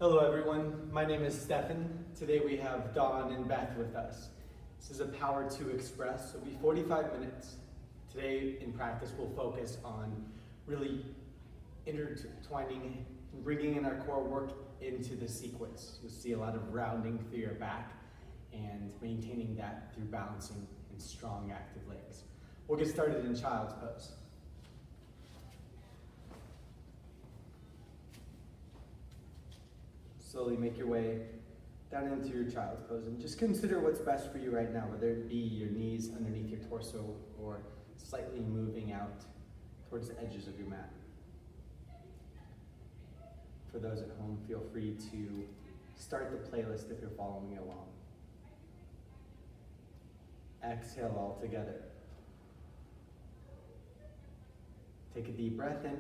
Hello everyone, my name is Stefan. Today we have Dawn and Beth with us. This is a Power to Express, so it'll be 45 minutes. Today in practice we'll focus on really intertwining, bringing in our core work into the sequence. You'll see a lot of rounding through your back and maintaining that through balancing and strong active legs. We'll get started in child's pose. Slowly make your way down into your child's pose and just consider what's best for you right now, whether it be your knees underneath your torso or slightly moving out towards the edges of your mat. For those at home, feel free to start the playlist if you're following along. Exhale all together. Take a deep breath in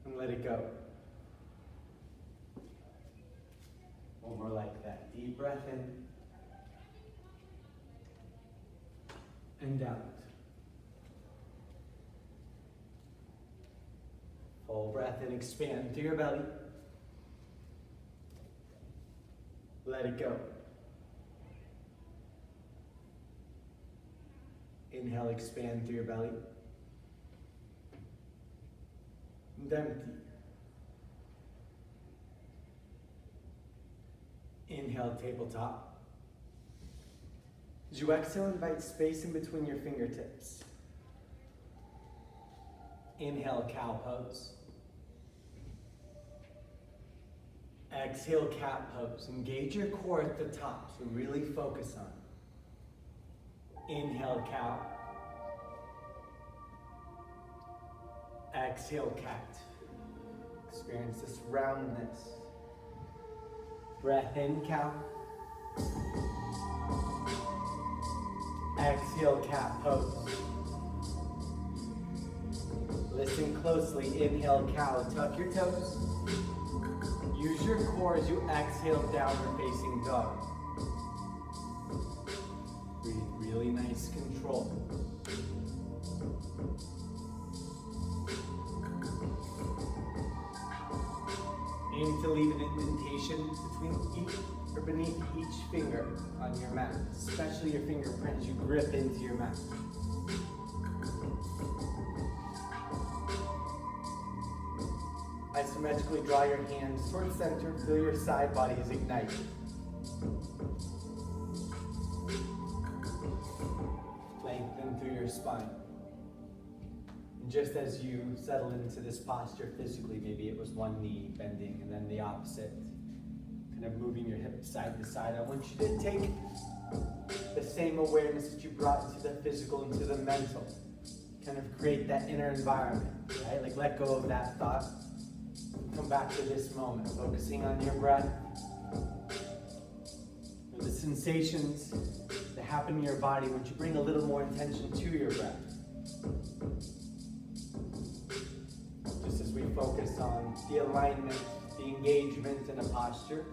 and let it go. One more like that. Deep breath in and out. Full breath in, expand through your belly. Let it go. Inhale, expand through your belly. And empty. Inhale, tabletop. As you exhale, invite space in between your fingertips. Inhale, cow pose. Exhale, cat pose. Engage your core at the top, so really focus on it. Inhale, cow. Exhale, cat. Experience this roundness. Breath in, cow. Exhale, cat pose. Listen closely. Inhale, cow. Tuck your toes. Use your core as you exhale, downward facing dog. Breathe really nice control. Aim to leave an indentation between each or beneath each finger on your mat, especially your fingerprint as you grip into your mat. Isometrically draw your hands towards center, feel your side body is ignited. Lengthen through your spine. And just as you settle into this posture physically, maybe it was one knee bending and then the opposite, kind of moving your hips side to side. I want you to take the same awareness that you brought into the physical, into the mental. Kind of create that inner environment, right? Like let go of that thought. Come back to this moment, focusing on your breath. The sensations that happen in your body when you bring a little more attention to your breath. Just as we focus on the alignment, the engagement in a posture,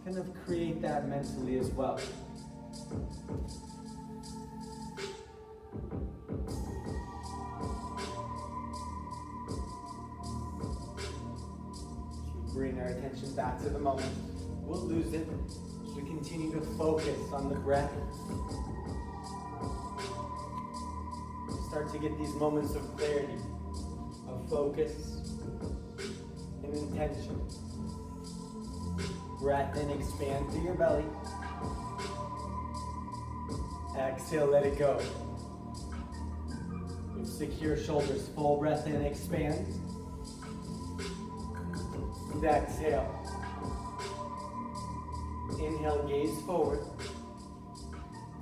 kind of create that mentally as well. Bring our attention back to the moment. We'll lose it as we continue to focus on the breath. Start to get these moments of clarity, of focus, and intention. Breath in, expand through your belly. Exhale, let it go. With secure shoulders, full breath in, expand. And exhale. Inhale, gaze forward.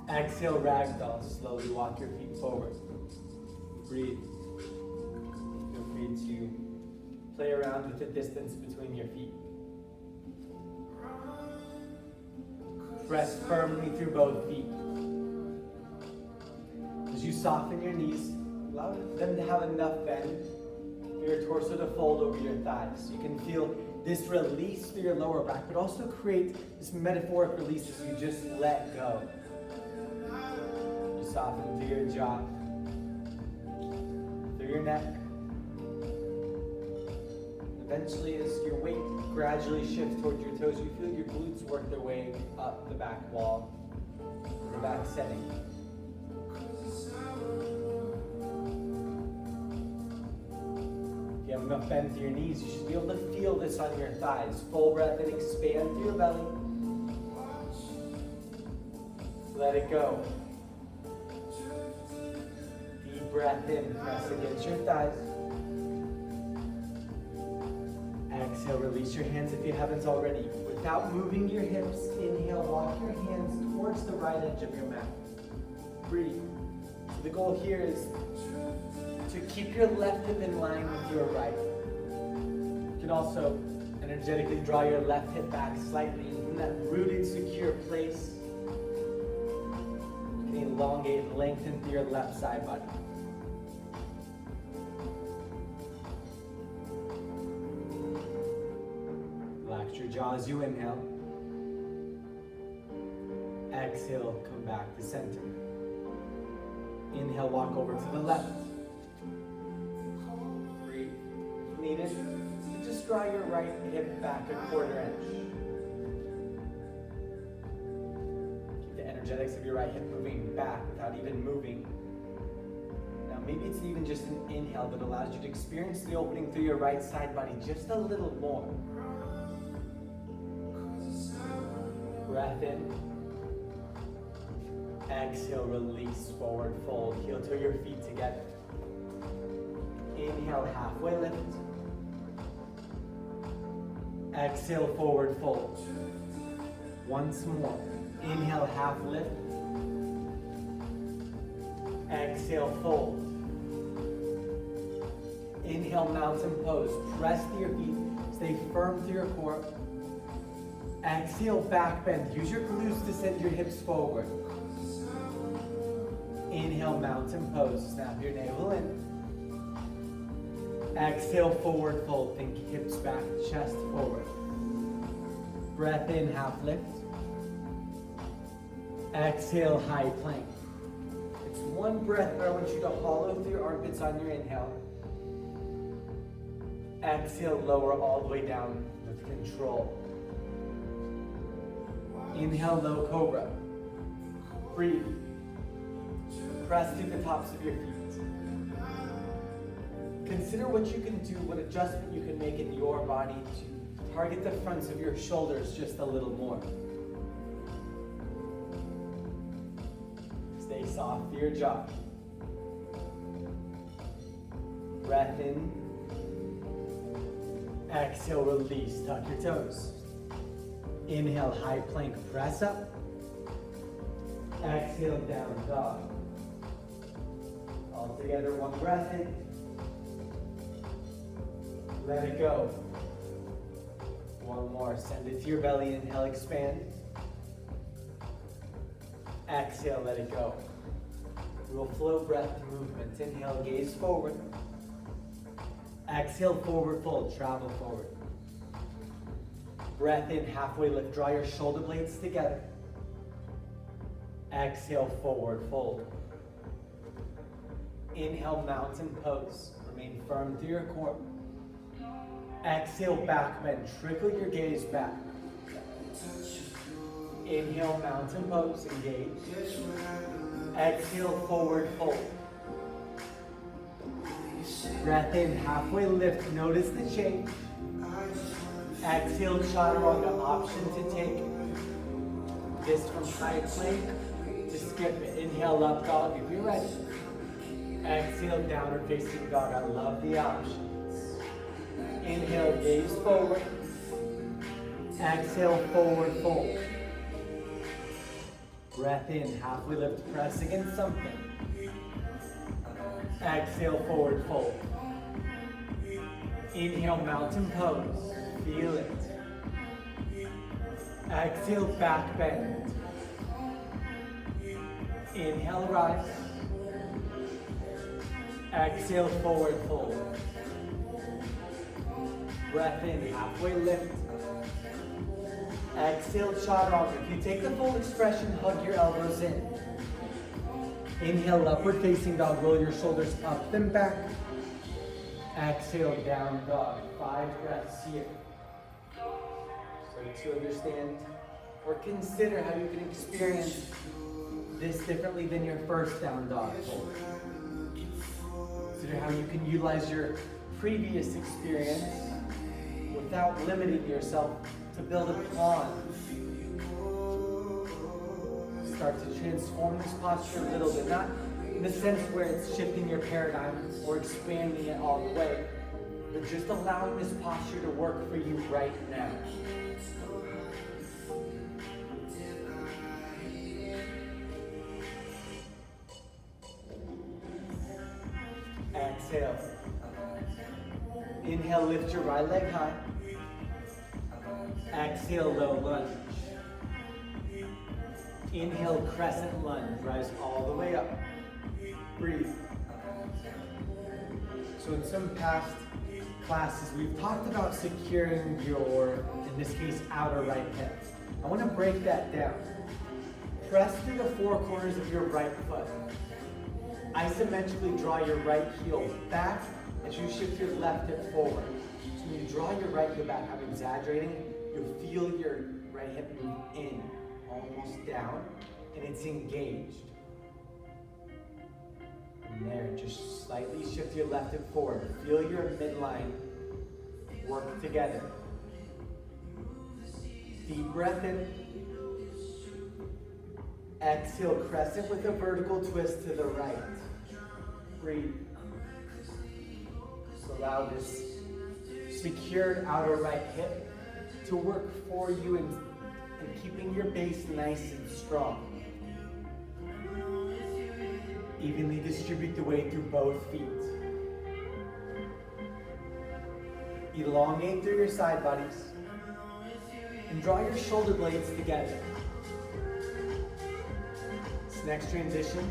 Exhale, ragdoll. Slowly walk your feet forward. Breathe. Feel free to play around with the distance between your feet. Press firmly through both feet. As you soften your knees, allow them to have enough bend for your torso to fold over your thighs. You can feel this release through your lower back, but also create this metaphoric release as you just let go. You soften through your jaw, through your neck, Eventually, as your weight gradually shifts towards your toes, you feel your glutes work their way up the back wall, the back setting. If you have enough bend through your knees, you should be able to feel this on your thighs. Full breath in, expand through your belly. Let it go. Deep breath in, press against your thighs. Exhale, release your hands if you haven't already. Without moving your hips, inhale, walk your hands towards the right edge of your mat. Breathe. So the goal here is to keep your left hip in line with your right. You can also energetically draw your left hip back slightly in that rooted, secure place. You can elongate and lengthen through your left side body. Relax your jaw as you inhale. Exhale, come back to center. Inhale, walk over to the left. Breathe. If needed, just draw your right hip back a quarter inch. Keep the energetics of your right hip moving back without even moving. Now maybe it's even just an inhale that allows you to experience the opening through your right side body just a little more. Breath in. Exhale, release, forward fold. Heel to your feet together. Inhale, halfway lift. Exhale, forward fold. Once more. Inhale, half lift. Exhale, fold. Inhale, mountain pose. Press to your feet. Stay firm to your core. Exhale, back bend. Use your glutes to send your hips forward. Inhale, mountain pose. Snap your navel in. Exhale, forward fold. Think hips back, chest forward. Breath in, half lift. Exhale, high plank. It's one breath, but I want you to hollow through your armpits on your inhale. Exhale, lower all the way down with control. Inhale, low cobra. Breathe. Press through the tops of your feet. Consider what you can do, what adjustment you can make in your body to target the fronts of your shoulders just a little more. Stay soft through your jaw. Breath in. Exhale, release, tuck your toes. Inhale, high plank, press up. Exhale, down dog. All together, one breath in. Let it go. One more, send it to your belly, inhale, expand. Exhale, let it go. We will flow breath movement. Inhale, gaze forward. Exhale, forward fold, travel forward. Breath in, halfway lift, draw your shoulder blades together. Exhale, forward fold. Inhale, mountain pose. Remain firm through your core. Exhale, back bend. Trickle your gaze back. Inhale, mountain pose. Engage. Exhale, forward fold. Breath in, halfway lift. Notice the change. Exhale, chaturanga. Option to take this from high plank to skip it. Inhale, up dog if you're ready. Exhale, downward facing dog. I love the options. Inhale, gaze forward. Exhale, forward fold. Breath in, halfway lift, press against something. Exhale, forward fold. Inhale, mountain pose. Feel it. Exhale, back bend. Inhale, rise. Exhale, forward fold. Breath in, halfway lift. Exhale, chaturanga. If you take the full expression, hug your elbows in. Inhale, upward facing dog. Roll your shoulders up and back. Exhale, down dog. 5 breaths here. Start to understand or consider how you can experience this differently than your first down dog. Consider how you can utilize your previous experience without limiting yourself to build upon. Start to transform this posture a little bit, not in the sense where it's shifting your paradigm or expanding it all the way, but just allowing this posture to work for you right now. Exhale. Inhale, lift your right leg high. Exhale, low lunge. Inhale, crescent lunge. Rise all the way up. Breathe. So in some past classes, we've talked about securing your, in this case, outer right hip. I want to break that down. Press through the 4 corners of your right foot. Isometrically draw your right heel back as you shift your left hip forward. So when you draw your right heel back, I'm exaggerating, you'll feel your right hip move in, almost down, and it's engaged. And there, just slightly shift your left hip forward. Feel your midline work together. Deep breath in. Exhale, crescent with a vertical twist to the right. Breathe. So allow this secured outer right hip to work for you and keeping your base nice and strong. Evenly distribute the weight through both feet. Elongate through your side bodies and draw your shoulder blades together. This next transition,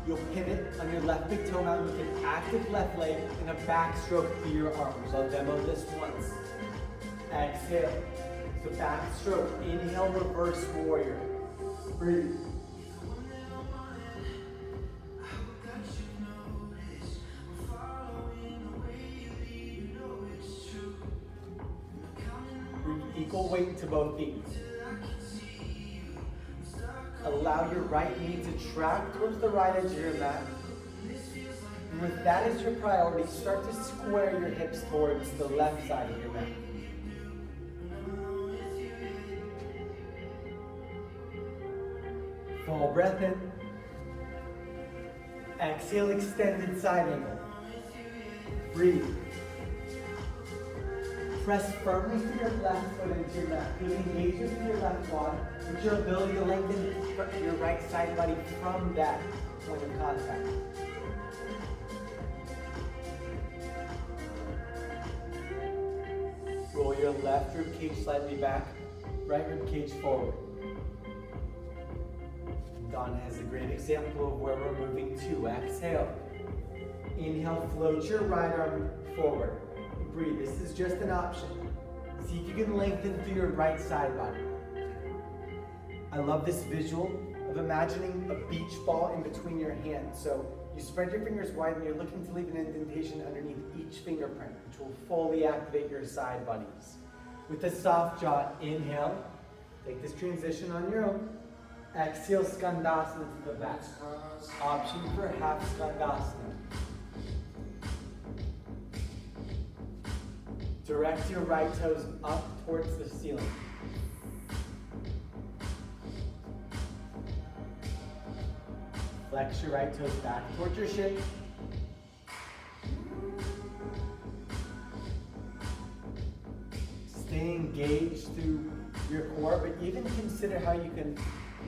you'll pivot on your left big toe mountain with an active left leg and a backstroke through your arms. I'll demo this once. Exhale. So backstroke. Inhale, reverse warrior. Breathe. Equal weight to both feet. Allow your right knee to track towards the right edge of your mat. And with that as your priority, start to square your hips towards the left side of your mat. Full breath in. Exhale, extended side angle. Breathe. Press firmly through your left foot into your mat. Feel engagement through your left quad with your ability to lengthen your right side body from that point of contact. Roll your left rib cage slightly back, right rib cage forward. Dawn has a great example of where we're moving to. Exhale. Inhale, float your right arm forward. Breathe. This is just an option. See if you can lengthen through your right side body. I love this visual of imagining a beach ball in between your hands. So you spread your fingers wide and you're looking to leave an indentation underneath each fingerprint, which will fully activate your side bodies. With a soft jaw, inhale. Take this transition on your own. Exhale, Skandasana to the back. Option for half Skandasana. Direct your right toes up towards the ceiling. Flex your right toes back towards your shin. Stay engaged through your core, but even consider how you can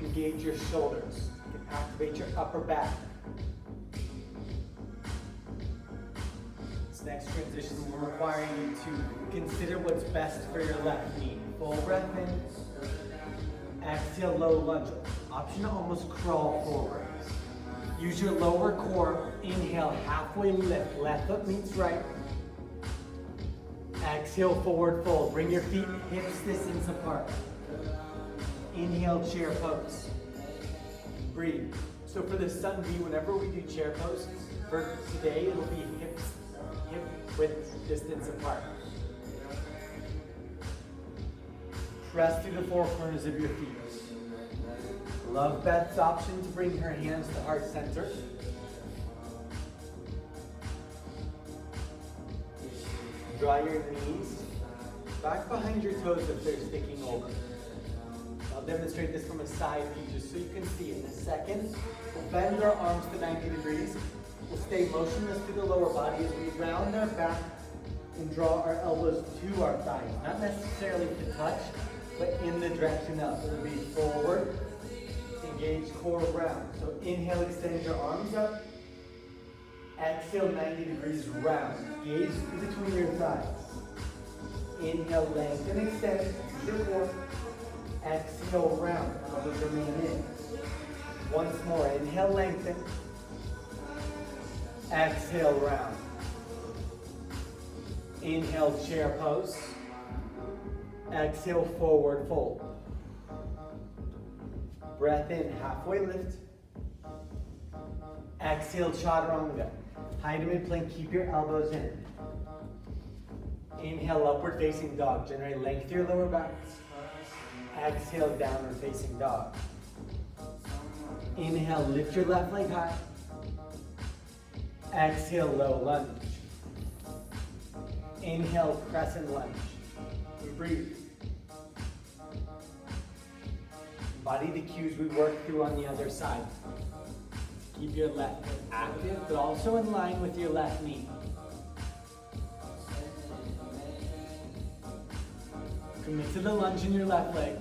engage your shoulders. You can activate your upper back. Next transition will require you to consider what's best for your left knee. Full breath in. Exhale, low lunge. Option to almost crawl forward. Use your lower core. Inhale, halfway lift. Left foot meets right. Exhale, forward fold. Bring your feet hips distance apart. Inhale, chair pose. Breathe. So for the sun V, whenever we do chair pose, for today it'll be hips hip width distance apart. Press through the four corners of your feet. Love Beth's option to bring her hands to heart center. Draw your knees back behind your toes if they're sticking over. I'll demonstrate this from a side view just so you can see it. In a second, we'll bend our arms to 90 degrees. We'll stay motionless through the lower body as we round our back and draw our elbows to our thighs. Not necessarily to touch, but in the direction up. It'll be forward, engage core round. So inhale, extend your arms up. Exhale, 90 degrees round. Gaze in between your thighs. Inhale, lengthen, extend, use your core. Exhale, round. Elbows remain in. Once more, inhale, lengthen. Exhale, round. Inhale, chair pose. Exhale, forward fold. Breath in, halfway lift. Exhale, chaturanga. High to mid plank, keep your elbows in. Inhale, upward facing dog. Generate length through your lower back. Exhale, downward facing dog. Inhale, lift your left leg high. Exhale, low lunge. Inhale, crescent lunge. And breathe. Embody the cues we worked through on the other side. Keep your left hip active, but also in line with your left knee. Commit to the lunge in your left leg.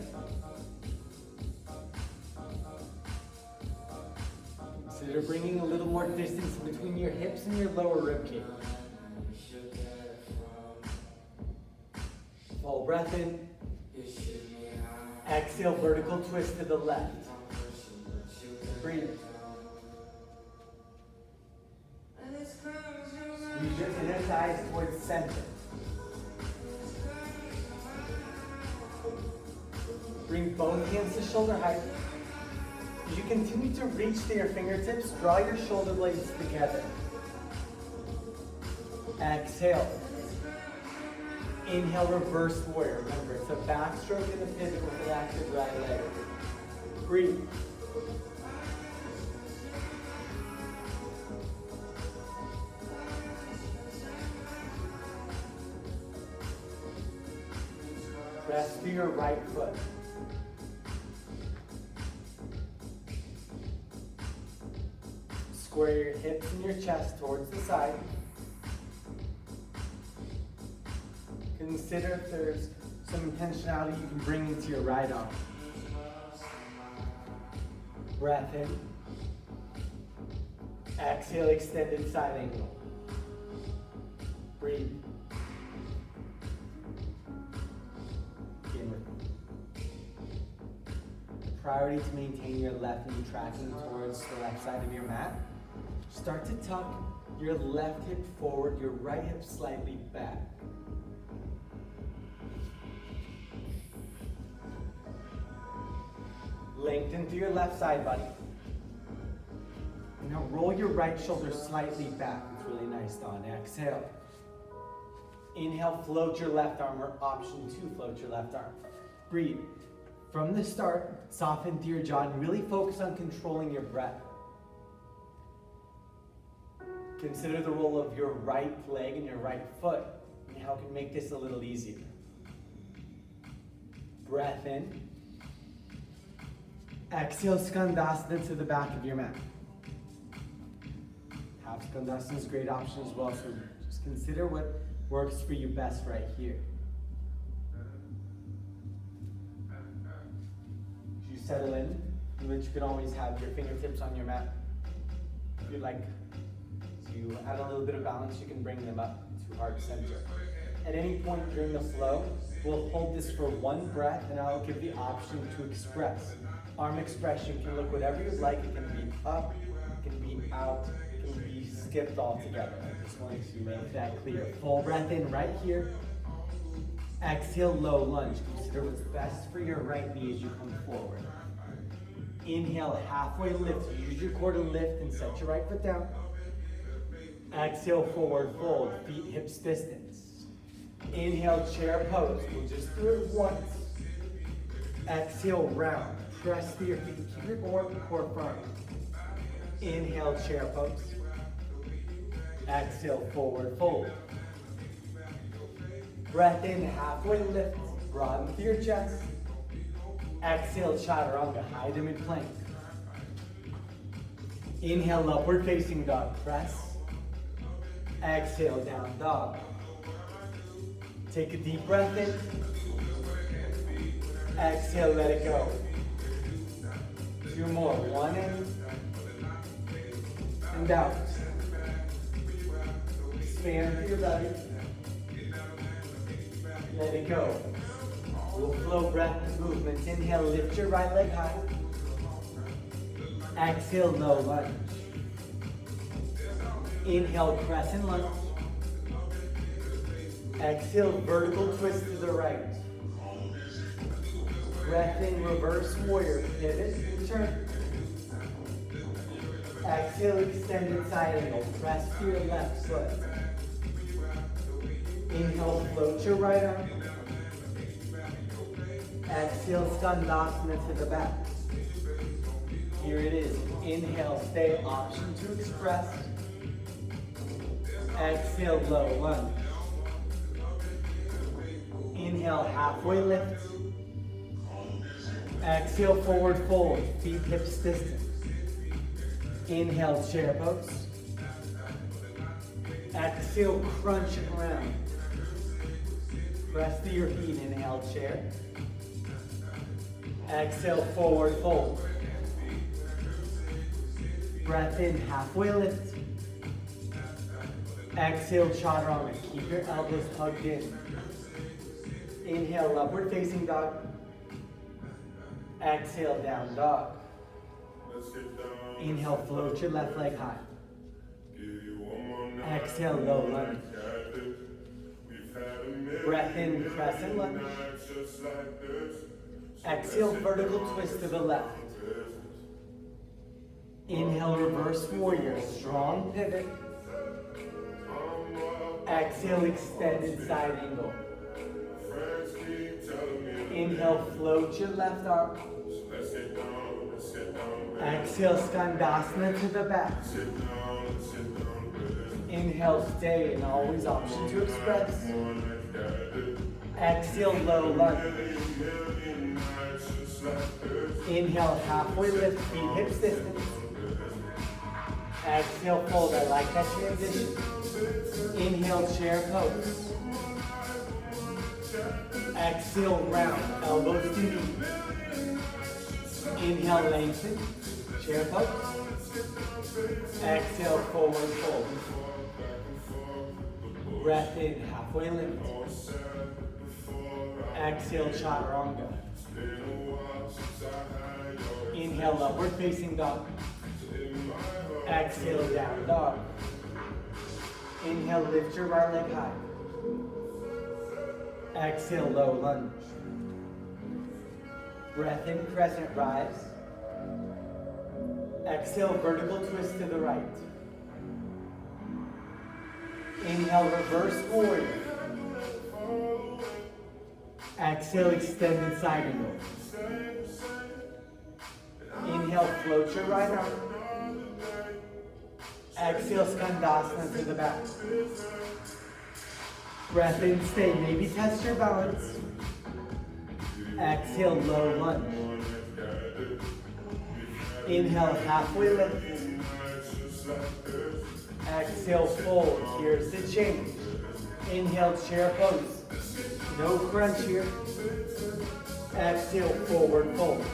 Consider bringing a little more distance between your hips and your lower rib cage. Full breath in. Exhale, vertical twist to the left. Breathe. Squeeze your inner thighs towards center. Bring both hands to shoulder height. As you continue to reach to your fingertips, draw your shoulder blades together. Exhale. Inhale, reverse warrior. Remember, it's a backstroke in the pivot with an active right leg. Breathe. Press through your right foot. Square your hips and your chest towards the side. Consider if there's some intentionality you can bring into your right arm. Breath in. Exhale, extended side angle. Breathe. Begin with the priority to maintain your left knee tracking towards the left side of your mat. Start to tuck your left hip forward, your right hip slightly back. Lengthen through your left side, buddy. Now roll your right shoulder slightly back. It's really nice, Don. Exhale. Inhale, float your left arm, or option 2, float your left arm. Breathe. From the start, soften through your jaw and really focus on controlling your breath. Consider the role of your right leg and your right foot and how it can make this a little easier. Breath in. Exhale, Skandasana to the back of your mat. Half Skandasana is a great option as well, so just consider what works for you best right here. As you settle in which you can always have your fingertips on your mat. If you'd like to add a little bit of balance, you can bring them up to heart center. At any point during the flow, we'll hold this for one breath, and I'll give the option to express. Arm expression can look whatever you'd like. It can be up, it can be out, it can be skipped altogether. I just wanted to make that clear. Full breath in right here. Exhale, low lunge. Consider what's best for your right knee as you come forward. Inhale, halfway lift. Use your core to lift and set your right foot down. Exhale, forward fold, feet hips distance. Inhale, chair pose. We'll just do it once. Exhale, round. Press through your feet. Keep your core firm. Inhale, chair pose. Exhale, forward fold. Breath in, halfway lift. Broaden through your chest. Exhale, chaturanga, high to mid plank. Inhale, upward facing dog. Press. Exhale, down dog. Take a deep breath in. Exhale, let it go. 2 more. 1 in. And out. Expand through your belly. Let it go. We'll flow breath movements. Inhale, lift your right leg high. Exhale, low lunge. Inhale, crescent lunge. Exhale, vertical twist to the right. Breath in, reverse warrior. Pivot, turn. Exhale, extended side angle. Press to your left foot. Inhale, float your right arm. Exhale, skandasana to the back. Here it is. Inhale, stay, option to express. Exhale, low lunge. Inhale, halfway lift. Exhale, forward fold, feet hips distance. Inhale, chair pose. Exhale, crunch and round. Press through your feet, inhale, chair. Exhale, forward fold. Breath in, halfway lift. Exhale, chaturanga. Keep your elbows hugged in. Inhale, upward facing dog. Exhale, down dog. Inhale, float your left leg high. Exhale, low lunge. Breath in, crescent lunge. Exhale, vertical twist to the left. Inhale, reverse warrior, strong pivot. Exhale, extended side angle. Inhale, float your left arm. Exhale, skandasana to the back. Inhale, stay, and always option to express. Exhale, low lunge. Inhale, halfway lift, feet hips distance. Exhale, fold. I like that transition. Inhale, chair pose. Exhale, round, elbows to knee. Inhale, lengthen, chair pose. Exhale, forward fold. Breath in, halfway lift. Exhale, chaturanga. Inhale, upward facing dog. Exhale, down dog. Inhale, lift your right leg high. Exhale, low lunge. Breath in, crescent rise. Exhale, vertical twist to the right. Inhale, reverse warrior. Exhale, extended side angle. Inhale, float your right arm. Exhale, skandasana to the back. Breath in, stay, maybe test your balance. Exhale, low lunge. Inhale, halfway lift. Exhale, fold. Here's the change. Inhale, chair pose. No crunch here. Exhale, forward fold.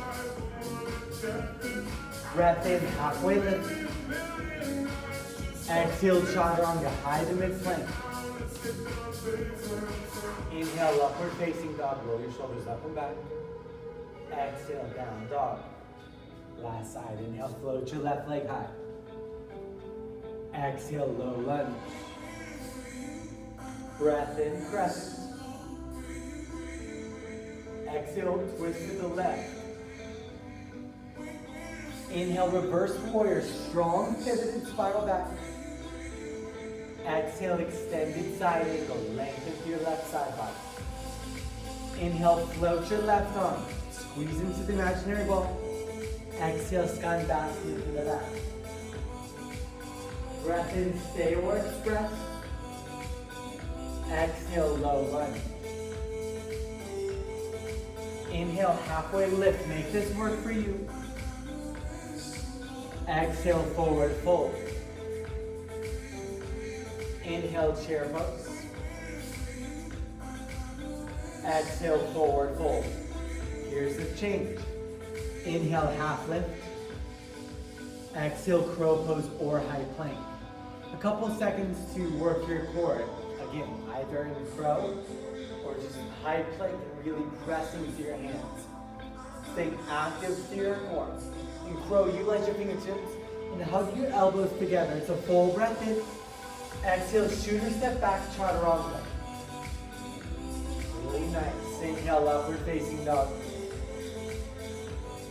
Breath in, halfway lift. Exhale, chaturanga, high to mid plank. Inhale, upward facing dog. Roll your shoulders up and back. Exhale, down dog. Last side. Inhale, float your left leg high. Exhale, low lunge. Breath in, crescent. Exhale, twist to the left. Inhale, reverse warrior. Strong pivot and spiral back. Exhale, extended side angle. Lengthen through your left side body. Inhale, float your left arm. Squeeze into the imaginary ball. Exhale, Skandasana to the back. Breath in, stay or express. Exhale, low lunge. Inhale, halfway lift. Make this work for you. Exhale, forward fold. Inhale, chair pose. Exhale, forward fold. Here's the change. Inhale, half lift. Exhale, crow pose or high plank. A couple seconds to work your core. Again, either in crow or just high plank and really pressing to your hands. Staying active to your core. In crow, utilize your fingertips and hug your elbows together. It's a full breath in. Exhale, shoot or step back, chaturanga. Really nice. Inhale, upward facing dog.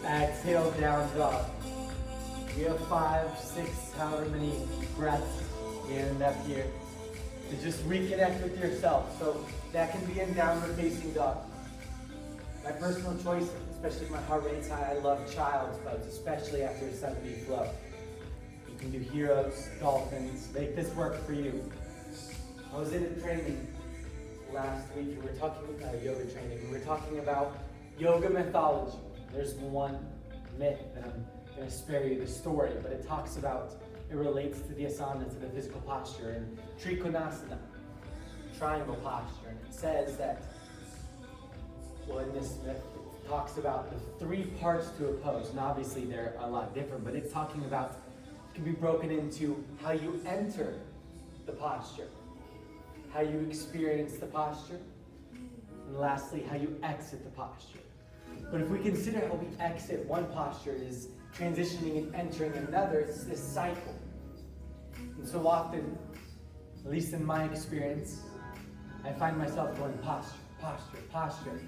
Exhale, down dog. We have 5, 6, however many breaths we end up here. To just reconnect with yourself. So that can be in downward facing dog. My personal choice, especially if my heart rate's high, I love child's pose, especially after a 7-beat flow. You can do heroes, dolphins, make this work for you. I was in a training last week, and we were talking about yoga training, and we were talking about yoga mythology. There's one myth, and I'm going to spare you the story, but it talks about, it relates to the asana, to the physical posture, and trikonasana, triangle posture. And it says that, well, in this myth, it talks about the 3 parts to a pose, and obviously they're a lot different, but it's talking about, it can be broken into how you enter the posture, how you experience the posture, and lastly, how you exit the posture. But if we consider how we exit one posture is transitioning and entering another, it's this cycle. And so often, at least in my experience, I find myself going posture, posture, posture.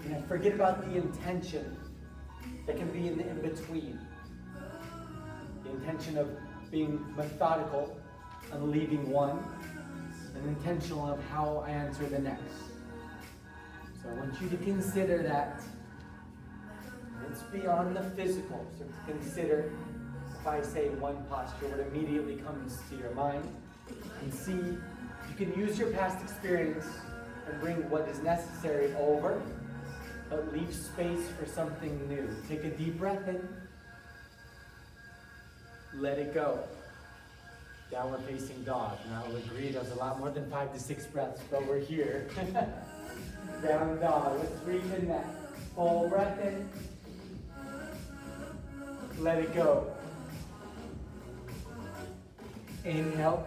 And I forget about the intention that can be in the in-between. The intention of being methodical and leaving one, and intentional of how I enter the next. So I want you to consider that. It's beyond the physical. So to consider, if I say one posture, what immediately comes to your mind, and see if you can use your past experience and bring what is necessary over, but leave space for something new. Take a deep breath in. Let it go. Downward facing dog. Now I'll agree there's a lot more than 5 to 6 breaths, but we're here. Down dog. Let's breathe in that. Full breath in. Let it go. Inhale.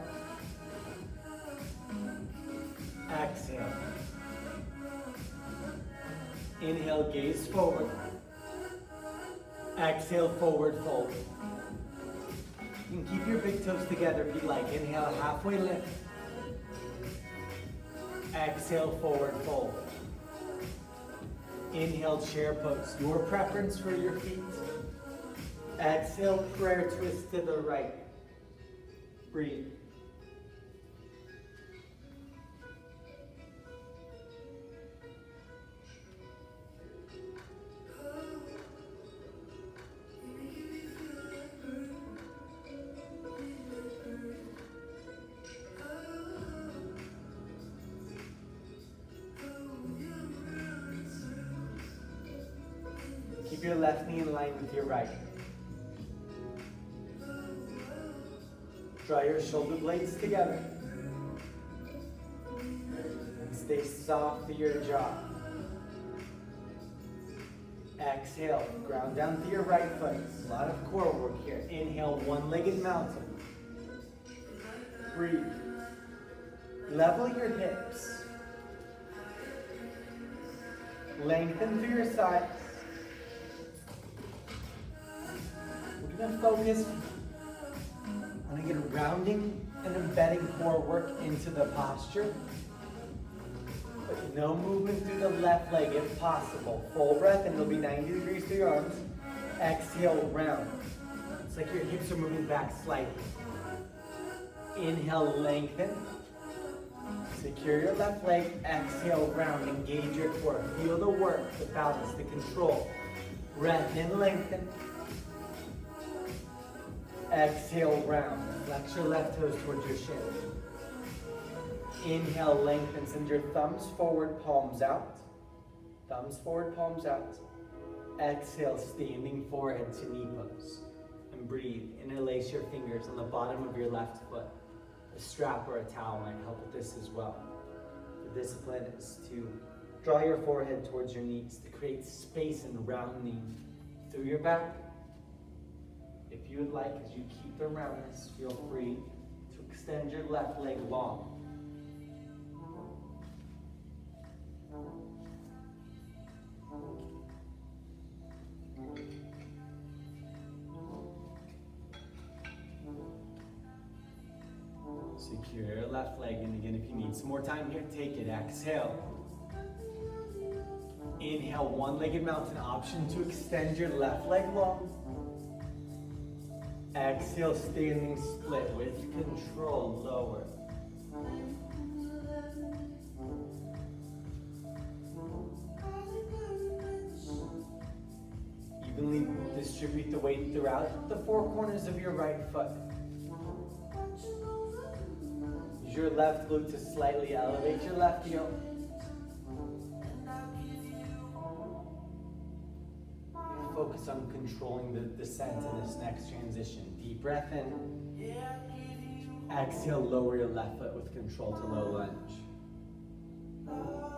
Exhale. Inhale, gaze forward. Exhale, forward fold. You can keep your big toes together if you like. Inhale, halfway lift. Exhale, forward fold. Inhale, chair pose. Your preference for your feet. Exhale, prayer twist to the right. Breathe. Keep your left knee in line with your right. Draw your shoulder blades together. And stay soft to your jaw. Exhale, ground down to your right foot. A lot of core work here. Inhale, one-legged mountain. Breathe. Level your hips. Lengthen through your sides. We're going to focus on again rounding and embedding core work into the posture. But no movement through the left leg if possible. Full breath and it'll be 90 degrees through your arms. Exhale, round. It's like your hips are moving back slightly. Inhale, lengthen. Secure your left leg. Exhale, round. Engage your core. Feel the work, the balance, the control. Breath in, lengthen. Exhale, round. Flex your left toes towards your shin. Inhale, lengthen. Send your thumbs forward, palms out. Thumbs forward, palms out. Exhale, standing forehead to knee pose. And breathe. Interlace your fingers on the bottom of your left foot. A strap or a towel might help with this as well. The discipline is to draw your forehead towards your knees to create space and rounding through your back. If you would like, as you keep the roundness, feel free to extend your left leg long. Secure your left leg, and again, if you need some more time here, take it. Exhale. Inhale, one-legged mountain option to extend your left leg long. Exhale, standing split with control, lower. Evenly distribute the weight throughout the four corners of your right foot. Use your left glute to slightly elevate your left heel. Focus on controlling the descent in this next transition. Deep breath in. Exhale, lower your left foot with control to low lunge.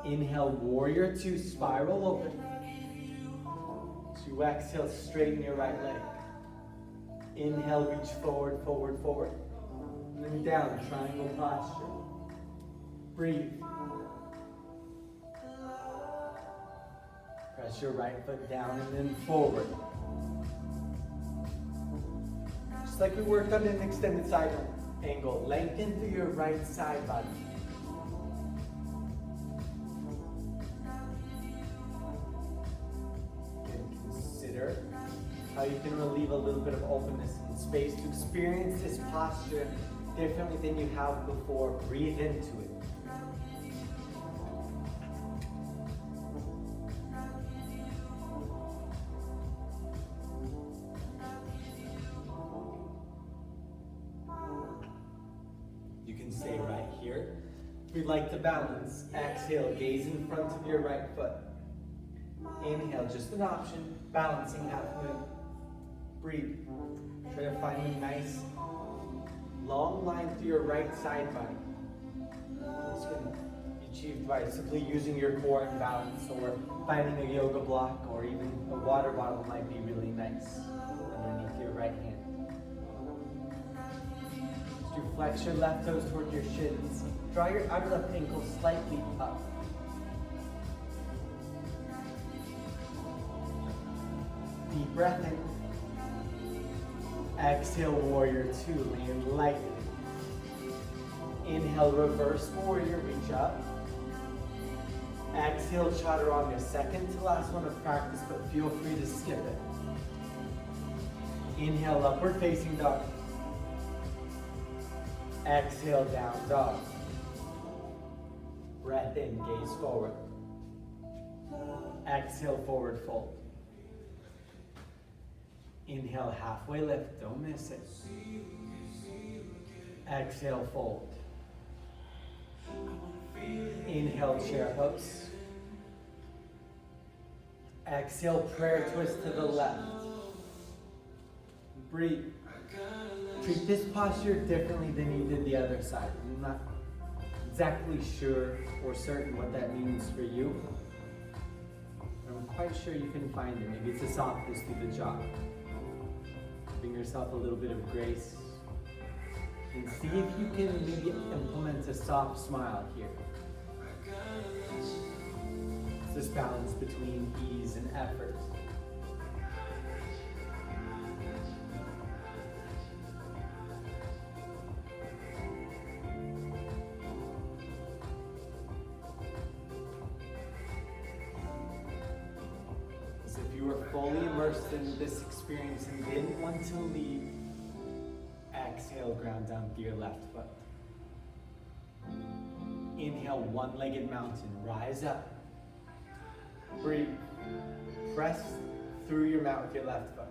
Inhale, warrior two, spiral open. To exhale, straighten your right leg. Inhale, reach forward, forward, forward. And then down, triangle posture. Breathe. Press your right foot down and then forward. Just like we worked on an extended side angle, lengthen through your right side body. Consider how you can relieve a little bit of openness and space to experience this posture differently than you have before. Breathe into it. You can stay right here. If you'd like to balance, exhale, gaze in front of your right foot. Inhale, just an option, balancing half moon. Breathe. Try to find a nice long line through your right side body. This can be achieved by simply using your core and balance, or finding a yoga block, or even a water bottle might be really nice underneath your right hand. As you flex your left toes toward your shins, draw your outer left ankle slightly up. Deep breath in. Exhale, warrior two, land lightly. Inhale, reverse warrior, reach up. Exhale, chaturanga, second to last one of practice, but feel free to skip it. Inhale, upward facing dog. Exhale, down dog. Breath in, gaze forward. Exhale, forward fold. Inhale, halfway lift, don't miss it. Exhale, fold. Inhale, chair pose. Exhale, prayer twist to the left. Breathe. Treat this posture differently than you did the other side. I'm not exactly sure or certain what that means for you. But I'm quite sure you can find it. Maybe it's a softness through the jaw. Giving yourself a little bit of grace. And see if you can maybe implement a soft smile here. It's this balance between ease and effort. As if you were fully immersed in this experience and didn't want to leave, exhale, exhale, ground down through your left foot. Inhale, one-legged mountain, rise up. Breathe. Press through your mat with your left foot.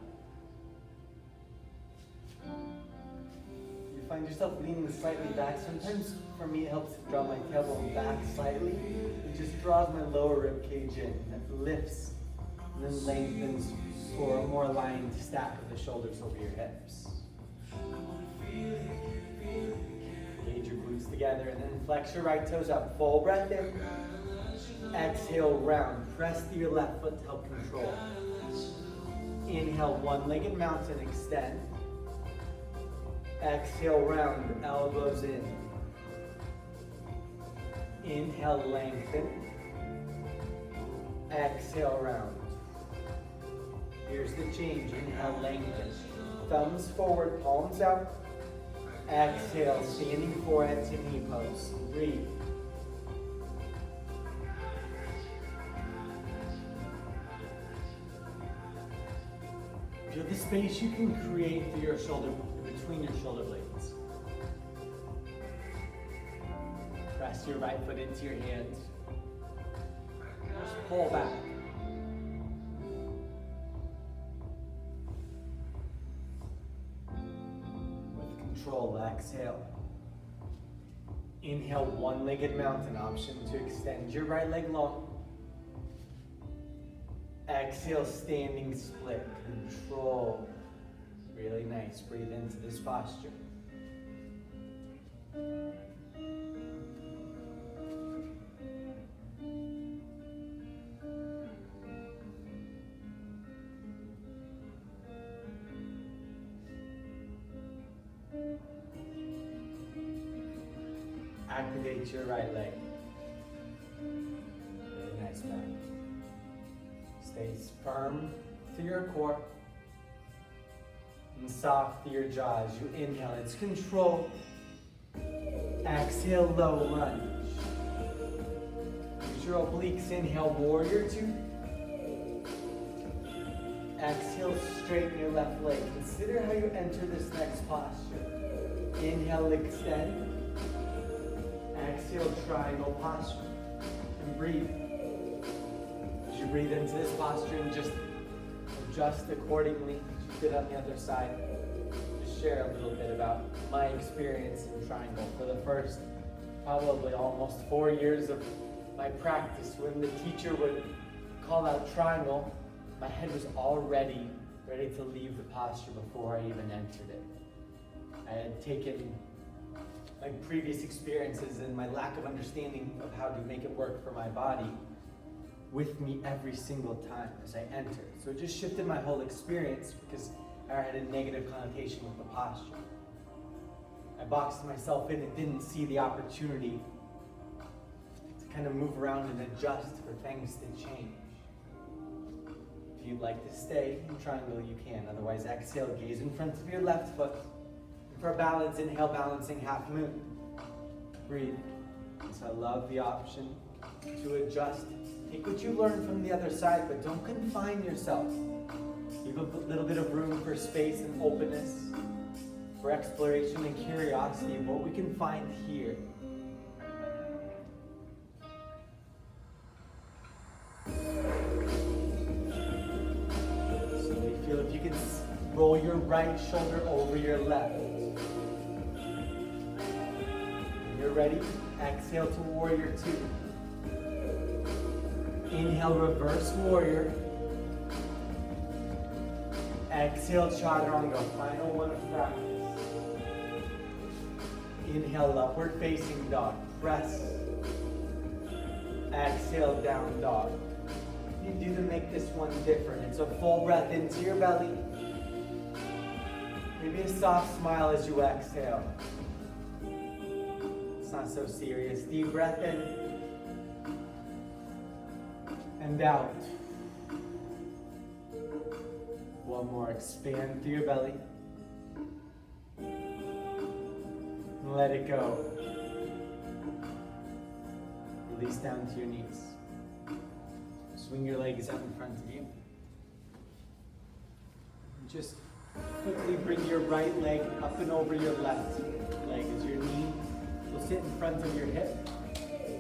You find yourself leaning slightly back. Sometimes for me it helps to draw my tailbone back slightly. It just draws my lower rib cage in. That lifts and then lengthens for a more aligned stack of the shoulders over your hips. Engage your glutes together and then flex your right toes up. Full breath in. Exhale, round. Press through your left foot to help control. Inhale, one-legged mountain, extend. Exhale, round, elbows in. Inhale, lengthen. Exhale, round. Here's the change. Inhale, lengthen. Thumbs forward, palms out. Exhale, standing forehead to knee pose. Breathe. Feel the space you can create through your shoulder, between your shoulder blades. Press your right foot into your hands. Just pull back. With control, exhale. Inhale, one-legged mountain, option to extend your right leg long. Exhale, standing split, control. Really nice, breathe into this posture. Activate your right leg. Really nice back. Stay firm through your core and soft through your jaws. You inhale, it's control. Exhale, low lunge. Use your obliques. Inhale, warrior two. Exhale, straighten your left leg. Consider how you enter this next posture. Inhale, extend. Exhale, triangle posture. And breathe. As you breathe into this posture and just adjust accordingly as you did on the other side. Just share a little bit about my experience in triangle. For the first probably almost 4 years of my practice, when the teacher would call out triangle, my head was already ready to leave the posture before I even entered it. I had taken my previous experiences and my lack of understanding of how to make it work for my body with me every single time as I entered. So it just shifted my whole experience because I had a negative connotation with the posture. I boxed myself in and didn't see the opportunity to kind of move around and adjust for things to change. If you'd like to stay in triangle, you can. Otherwise, exhale, gaze in front of your left foot. For balance, inhale, balancing half moon. Breathe. So I love the option to adjust. Take what you learned from the other side, but don't confine yourself. Leave a little bit of room for space and openness, for exploration and curiosity of what we can find here. Slowly feel if you can roll your right shoulder over your left. You're ready? Exhale to warrior two. Inhale, reverse warrior. Exhale, chaturanga, final one of practice. Inhale, upward facing dog, press. Exhale, down dog. You do to make this one different. It's a full breath into your belly. Maybe a soft smile as you exhale. It's not so serious. Deep breath in and out. One more. Expand through your belly. And let it go. Release down to your knees. Swing your legs out in front of you. And just Quickly bring your right leg up and over your left leg as your knee will sit in front of your hip.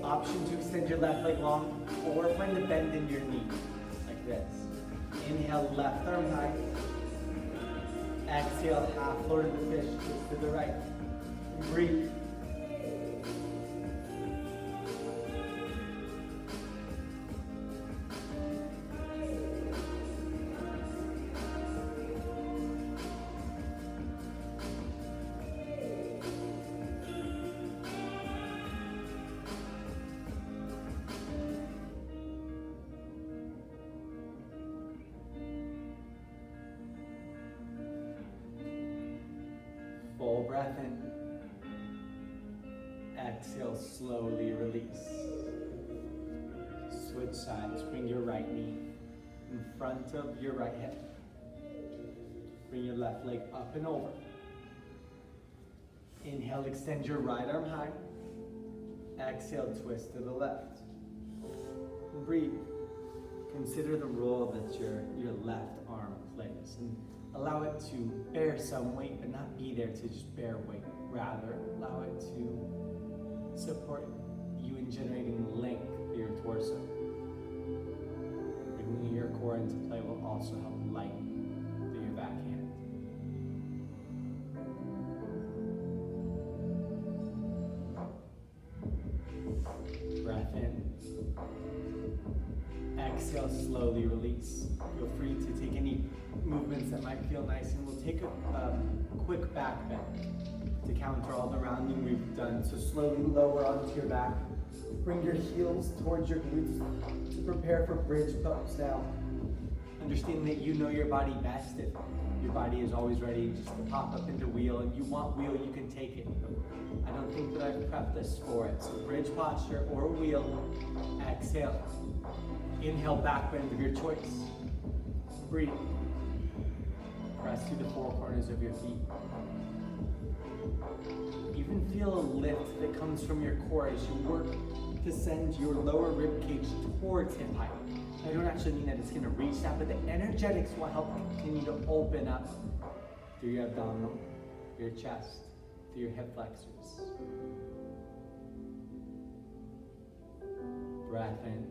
Option to extend your left leg long or find a bend in your knee, like this. Inhale, left arm high. Exhale, half Lord of the Fish, twist to the right. Breathe. Full breath in. Exhale, slowly release. Switch sides. Bring your right knee in front of your right hip. Bring your left leg up and over. Inhale, extend your right arm high. Exhale, twist to the left. Breathe. Consider the role that your left arm plays. And allow it to bear some weight, but not be there to just bear weight. Rather, allow it to support you in generating length for your torso. Bringing your core into play will also help lighten through your back hand. Breath in. Exhale, slowly release. Feel free to take any movements that might feel nice, and we'll take a quick back bend to counter all the rounding we've done. So slowly lower onto your back. Bring your heels towards your glutes to prepare for bridge pose. Now, understanding that you know your body best. If your body is always ready just to pop up into wheel, and you want wheel, you can take it. I don't think that I've prepped this for it. So bridge posture or wheel. Exhale. Inhale, back bend of your choice. Breathe. Press through the four corners of your feet. Even feel a lift that comes from your core as you work to send your lower rib cage towards hip height. I don't actually mean that it's going to reach that, but the energetics will help continue to open up through your abdominal, your chest, through your hip flexors. Breath in.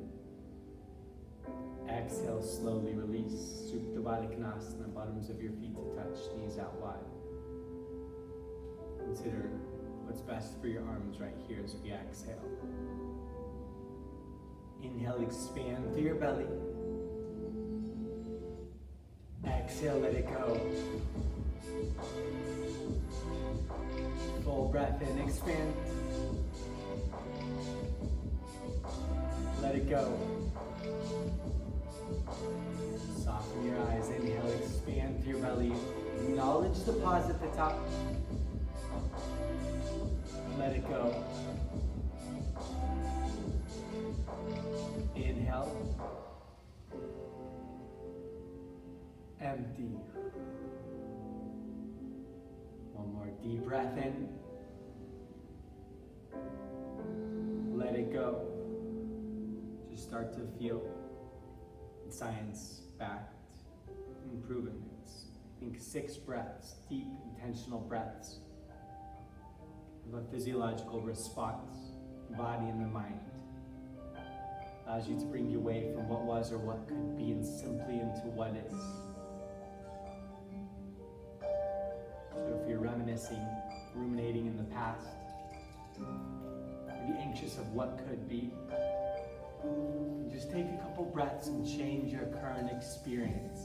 Exhale, slowly release. Supta Baddha Konasana, bottoms of your feet to touch, knees out wide. Consider what's best for your arms right here as we exhale. Inhale, expand through your belly. Exhale, let it go. Full breath in, expand. Let it go. Soften your eyes. Inhale, expand through your belly. Acknowledge the pause at the top. Let it go. Inhale. Empty. One more deep breath in. Let it go. Just start to feel science-backed improvements. I think 6 breaths, deep, intentional breaths, of a physiological response, body and the mind. Allows you to bring you away from what was or what could be and simply into what is. So if you're reminiscing, ruminating in the past, maybe anxious of what could be, just take a couple breaths and change your current experience.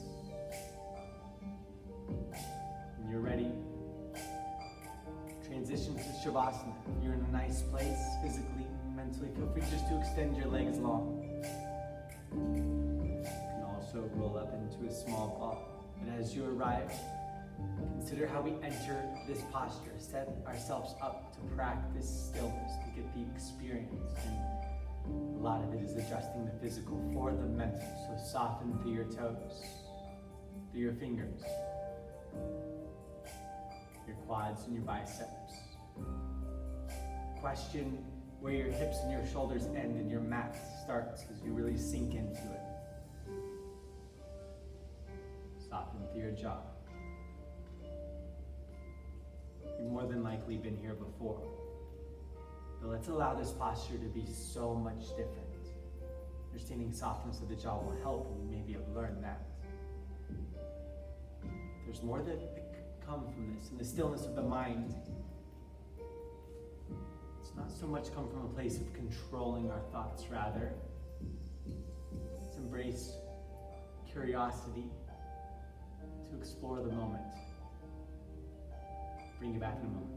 When you're ready, transition to Shavasana. If you're in a nice place, physically, mentally, feel free just to extend your legs long. You can also roll up into a small ball. But as you arrive, consider how we enter this posture. Set ourselves up to practice stillness, to get the experience. And a lot of it is adjusting the physical for the mental. So soften through your toes, through your fingers, your quads and your biceps. Question where your hips and your shoulders end and your mat starts as you really sink into it. Soften through your jaw. You've more than likely been here before. But let's allow this posture to be so much different. Understanding softness of the jaw will help, and you maybe have learned that. There's more that could come from this, and the stillness of the mind. It's not so much come from a place of controlling our thoughts, rather. Let's embrace curiosity to explore the moment. Bring you back in a moment.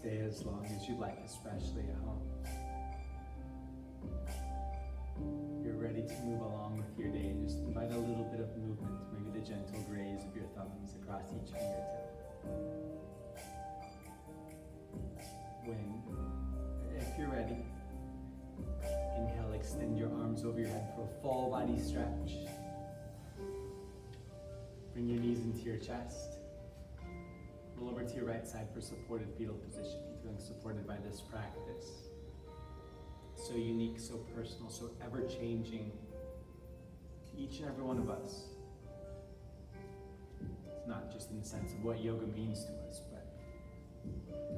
As long as you like, especially at home. You're ready to move along with your day. Just invite a little bit of movement, maybe the gentle graze of your thumbs across each fingertip. If you're ready, inhale, extend your arms over your head for a full body stretch. Bring your knees into your chest. Roll over to your right side for supported fetal position. Feeling supported by this practice. So unique, so personal, so ever-changing to each and every one of us. It's not just in the sense of what yoga means to us, but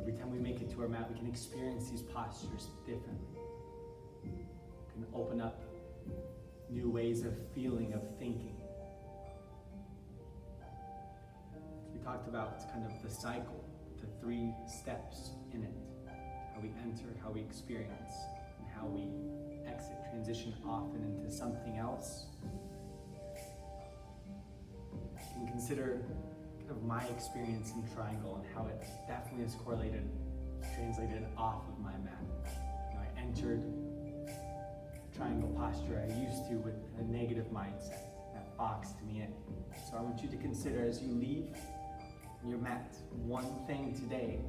every time we make it to our mat, we can experience these postures differently. We can open up new ways of feeling, of thinking. We talked about kind of the cycle, the 3 steps in it. How we enter, how we experience, and how we exit, transition often into something else. You can consider kind of my experience in triangle and how it definitely is correlated, translated off of my mat. I entered triangle posture I used to with a negative mindset that boxed me in. So I want you to consider as you leave your mat, one thing today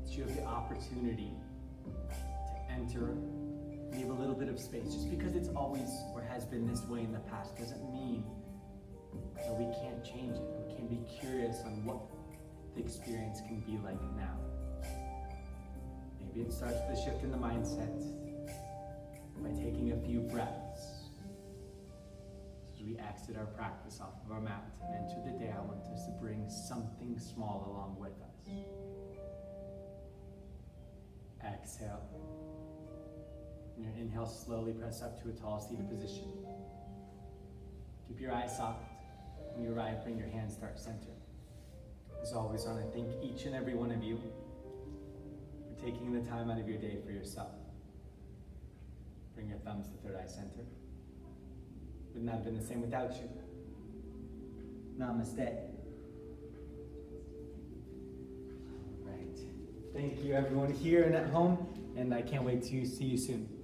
that you have the opportunity to enter, leave a little bit of space. Just because it's always or has been this way in the past doesn't mean that we can't change it. We can be curious on what the experience can be like now. Maybe it starts with a shift in the mindset by taking a few breaths. As we exit our practice off of our mat and enter the day, I want us to bring something small along with us. Exhale. And your inhale, slowly press up to a tall seated position. Keep your eyes soft. When you arrive, bring your hands to heart center. As always, I want to thank each and every one of you for taking the time out of your day for yourself. Bring your thumbs to third eye center. Would not have been the same without you. Namaste. right. Thank you everyone here and at home, and I can't wait to see you soon.